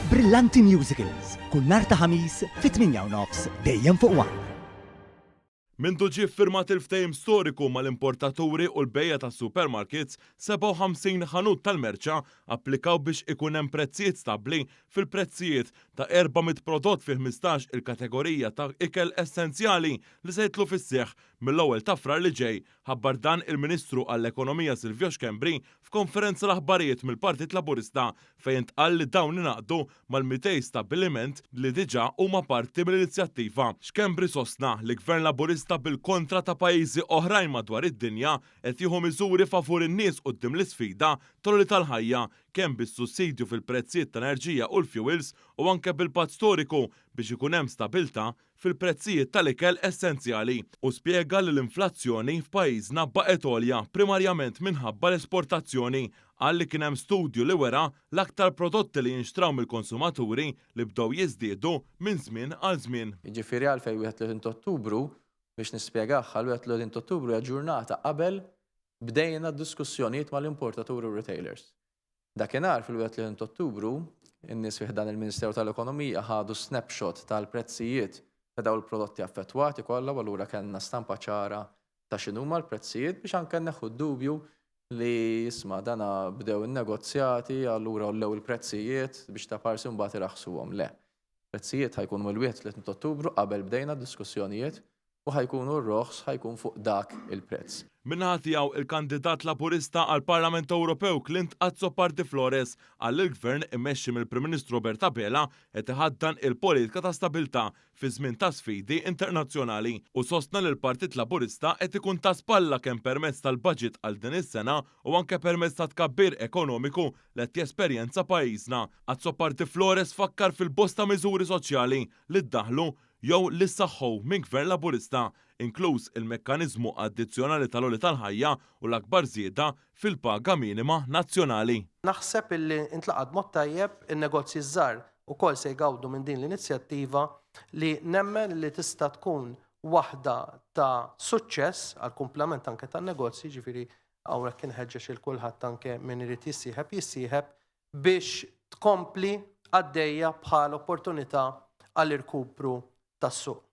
Brillanti Musicals, kull nhar ta' ħamis fit-8:30 dejjem fuq One. Mindu ġie firmat il-ftehim storiku mal-importaturi u l-bejja tas supermarkets, 57 ħanut tal-merċa applikaw biex ikun hemm prezzijiet stabbli fil-prezzijiet ta' 400 prodott fi 15 il-kategorija ta' ikel essenzjali li se jitlu fis-seħħ mill-ewwel ta' frar li ġej, ħabbar dan il-Ministru għall-Ekonomija Silvio Xkembri f'konferenza l-aħbarijiet mill-Partit Laburista fejn intqal li dawn ingħaqdu mal-200 stabbiliment li diġà huma parti mill-inizjattiva. Xkembri sostna li Gvern Laburista bil-kontra ta' pajjiżi oħrajn madwar id-dinja qed jieħu miżuri favur in-nies quddiem l-isfida tolli tal-ħajja kemm bis-sussidju fil-prezzijiet ta' enerġija u l-fuels u anke bil-patt storiku biex ikun hemm stabilta fil-prezzijiet tal-ikel essenzjali u spjega li l-inflazzjoni f'pajjiżna baqgħet għolja primarjament minħabba l-esportazzjoni għalli kien hemm studju li wera l-aktar prodotti li jinxtraw mill-konsumaturi li bdew jiżdiedu minn żmien għal żmien. Jiġifieri għalfejn 31 Ottubru biex nispjegaħħa l-31 Ottubru hija ġurnata qabel bdejna d-diskussjonijiet mal-importaturi u retailers. Dakinhar fil-31 Ottubru in-nies fih dan il-Ministeru tal-Ekonomija ħadu snapshot tal-prezzijiet ta' dawn il-prodotti affettwati kollha u allura kellna stampa ċara ta' x'inhuma l-prezzijiet biex anke neħu d-dubju li jisma' dana bdew in-negozjati allura ullew il-prezzijiet biex ta' parsi mbagħad iraħsuhom. Le. Prezzijiet ħajkunu mill-31 Ottubru qabel bdejna d-diskussjonijiet u ħajkunu r-roħs ħajkun fuq dak il-prezz. Minnaħa tiegħu il-kandidat Laburista għall-Parlament Ewropew Clint Azzo Parti Flores għall il-Gvern immexxi mill-Prim Ministru Bertabella qed iħaddan il-politika ta' stabilità fi żmien ta' sfidi internazzjonali u sostna li l-Partit Laburista qed ikun ta' spalla kemm permezz tal-budget għal din is-sena u anke permezz ta' tkabbir ekonomiku li qed jesperjenza pajjiżna. Azzo Parti Flores fakkar fil-bosta miżuri soċjali li ddaħlu jew li saħħu minn Gvern Laburista, inkluż il-mekkaniżmu addizzjonali tal-għoli tal-ħajja u l-akbar żieda fil-paga minima nazzjonali. Naħseb illi intlaqad mod tajjeb in-negozji żgħar ukoll se jgawdu minn din l-inizjattiva li nemmen li tista' tkun waħda ta' suċċess għal kumplament anke tan-negozji, ġifieri hawnhekk inħeġġeġ il kulħadd anke min irid jissieħeb biex tkompli għaddejja bħal opportunità għall-irkupru tas-suq.